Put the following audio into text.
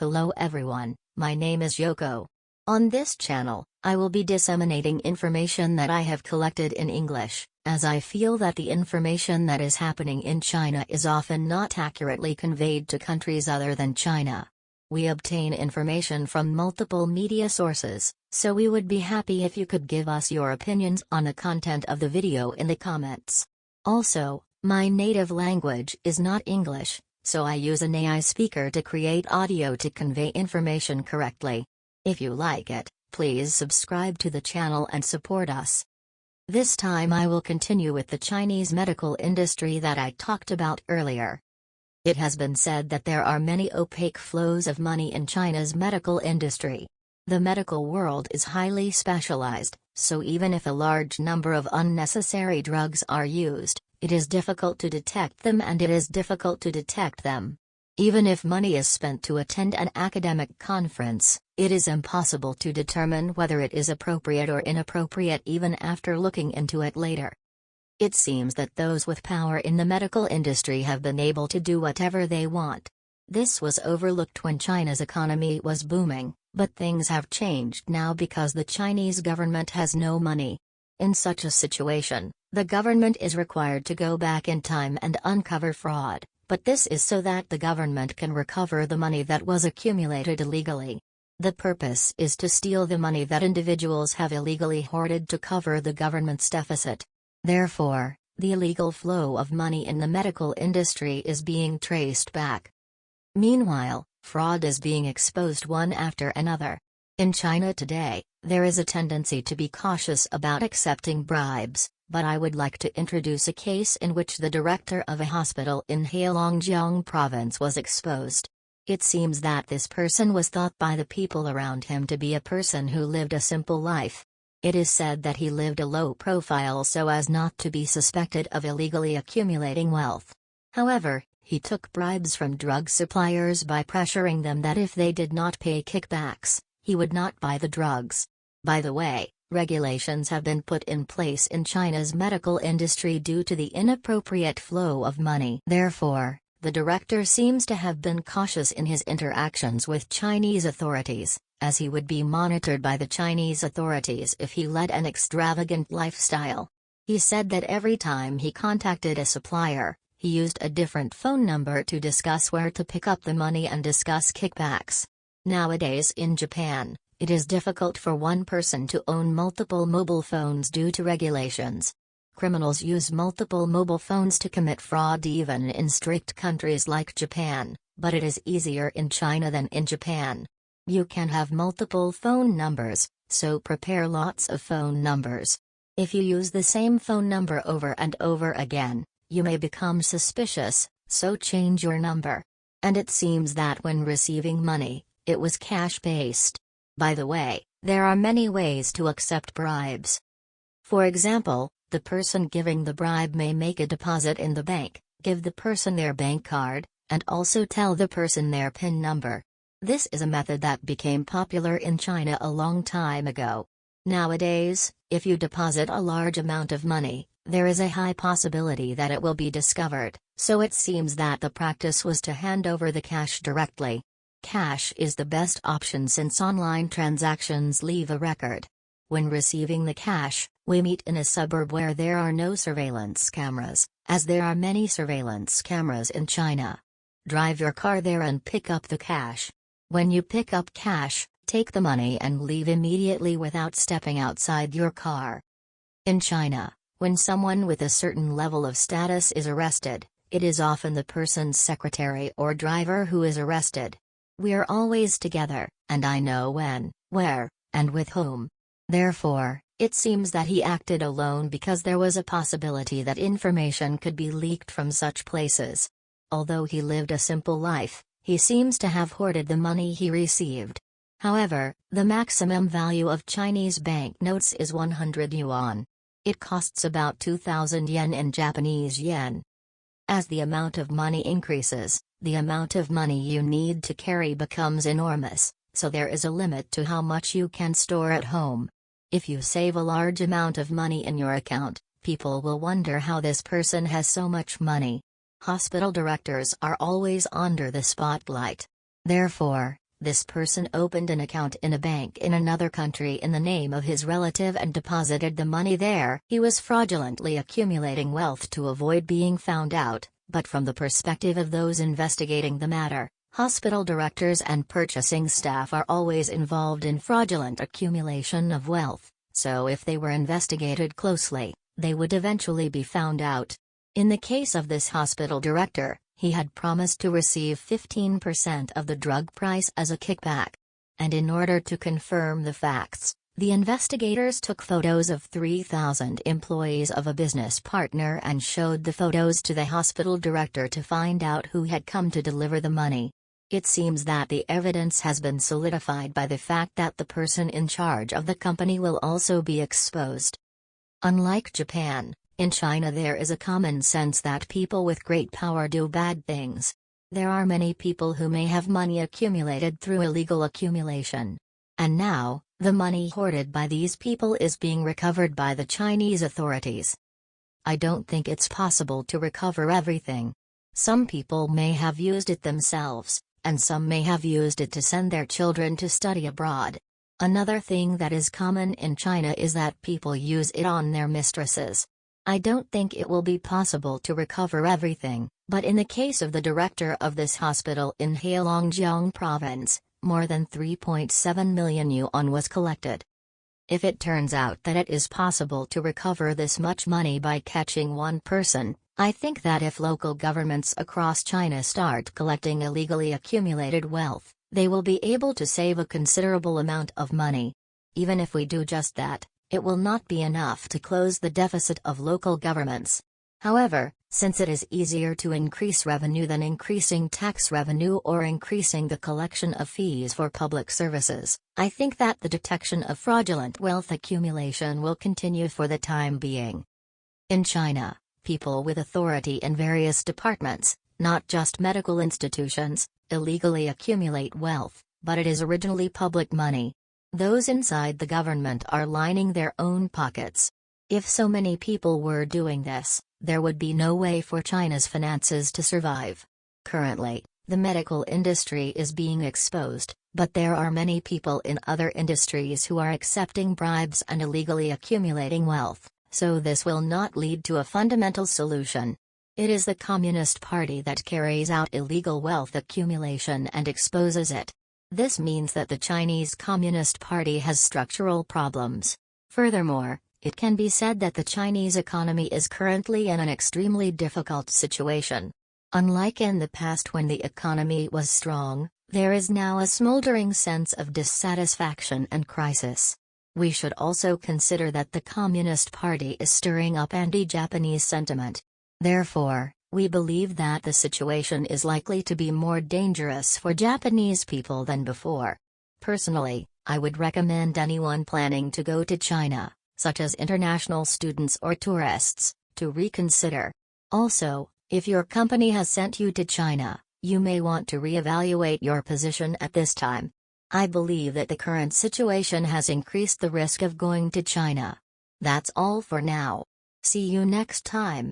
Hello everyone, my name is Yoko. On this channel, I will be disseminating information that I have collected in English, as I feel that the information that is happening in China is often not accurately conveyed to countries other than China. We obtain information from multiple media sources, so we would be happy if you could give us your opinions on the content of the video in the comments. Also, my native language is not English, so I use an AI speaker to create audio to convey information correctly. If you like it, please subscribe to the channel and support us. This time I will continue with the Chinese medical industry that I talked about earlier. It has been said that there are many opaque flows of money in China's medical industry. The medical world is highly specialized, so even if a large number of unnecessary drugs are used, it is difficult to detect them Even if money is spent to attend an academic conference, it is impossible to determine whether it is appropriate or inappropriate even after looking into it later. It seems that those with power in the medical industry have been able to do whatever they want. This was overlooked when China's economy was booming, but things have changed now because the Chinese government has no money. In such a situation, the government is required to go back in time and uncover fraud, but this is so that the government can recover the money that was accumulated illegally. The purpose is to steal the money that individuals have illegally hoarded to cover the government's deficit. Therefore, the illegal flow of money in the medical industry is being traced back. Meanwhile, fraud is being exposed one after another. In China today, there is a tendency to be cautious about accepting bribes, but I would like to introduce a case in which the director of a hospital in Heilongjiang province was exposed. It seems that this person was thought by the people around him to be a person who lived a simple life. It is said that he lived a low profile so as not to be suspected of illegally accumulating wealth. However, he took bribes from drug suppliers by pressuring them that if they did not pay kickbacks, he would not buy the drugs. By the way, regulations have been put in place in China's medical industry due to the inappropriate flow of money. Therefore, the director seems to have been cautious in his interactions with Chinese authorities, as he would be monitored by the Chinese authorities if he led an extravagant lifestyle. He said that every time he contacted a supplier, he used a different phone number to discuss where to pick up the money and discuss kickbacks. Nowadays in Japan, it is difficult for one person to own multiple mobile phones due to regulations. Criminals use multiple mobile phones to commit fraud even in strict countries like Japan, but it is easier in China than in Japan. You can have multiple phone numbers, so prepare lots of phone numbers. If you use the same phone number over and over again, you may become suspicious, so change your number. And it seems that when receiving money, it was cash-based. By the way, there are many ways to accept bribes. For example, the person giving the bribe may make a deposit in the bank, give the person their bank card, and also tell the person their PIN number. This is a method that became popular in China a long time ago. Nowadays, if you deposit a large amount of money, there is a high possibility that it will be discovered, so it seems that the practice was to hand over the cash directly. Cash is the best option since online transactions leave a record. When receiving the cash, we meet in a suburb where there are no surveillance cameras, as there are many surveillance cameras in China. Drive your car there and pick up the cash. When you pick up cash, take the money and leave immediately without stepping outside your car. In China, when someone with a certain level of status is arrested, it is often the person's secretary or driver who is arrested. We're always together, and I know when, where, and with whom. Therefore, it seems that he acted alone because there was a possibility that information could be leaked from such places. Although he lived a simple life, he seems to have hoarded the money he received. However, the maximum value of Chinese banknotes is 100 yuan. It costs about 2,000 yen in Japanese yen. As the amount of money increases, the amount of money you need to carry becomes enormous, so there is a limit to how much you can store at home. If you save a large amount of money in your account, people will wonder how this person has so much money. Hospital directors are always under the spotlight. Therefore, This person opened an account in a bank in another country in the name of his relative and deposited the money there. He was fraudulently accumulating wealth to avoid being found out, but from the perspective of those investigating the matter, hospital directors and purchasing staff are always involved in fraudulent accumulation of wealth, so if they were investigated closely, they would eventually be found out. In the case of this hospital director, he had promised to receive 15% of the drug price as a kickback. And in order to confirm the facts, the investigators took photos of 3,000 employees of a business partner and showed the photos to the hospital director to find out who had come to deliver the money. It seems that the evidence has been solidified by the fact that the person in charge of the company will also be exposed. Unlike Japan, in China there is a common sense that people with great power do bad things. There are many people who may have money accumulated through illegal accumulation. And now, the money hoarded by these people is being recovered by the Chinese authorities. I don't think it's possible to recover everything. Some people may have used it themselves, and some may have used it to send their children to study abroad. Another thing that is common in China is that people use it on their mistresses. I don't think it will be possible to recover everything, but in the case of the director of this hospital in Heilongjiang province, more than 3.7 million yuan was collected. If it turns out that it is possible to recover this much money by catching one person, I think that if local governments across China start collecting illegally accumulated wealth, they will be able to save a considerable amount of money. Even if we do just that, it will not be enough to close the deficit of local governments. However, since it is easier to increase revenue than increasing tax revenue or increasing the collection of fees for public services, I think that the detection of fraudulent wealth accumulation will continue for the time being. In China, people with authority in various departments, not just medical institutions, illegally accumulate wealth, but it is originally public money. Those inside the government are lining their own pockets. If so many people were doing this, there would be no way for China's finances to survive. Currently, the medical industry is being exposed, but there are many people in other industries who are accepting bribes and illegally accumulating wealth, so this will not lead to a fundamental solution. It is the Communist Party that carries out illegal wealth accumulation and exposes it. This means that the Chinese Communist Party has structural problems. Furthermore, it can be said that the Chinese economy is currently in an extremely difficult situation. Unlike in the past when the economy was strong, there is now a smoldering sense of dissatisfaction and crisis. We should also consider that the Communist Party is stirring up anti-Japanese sentiment. Therefore, we believe that the situation is likely to be more dangerous for Japanese people than before. Personally, I would recommend anyone planning to go to China, such as international students or tourists, to reconsider. Also, if your company has sent you to China, you may want to reevaluate your position at this time. I believe that the current situation has increased the risk of going to China. That's all for now. See you next time.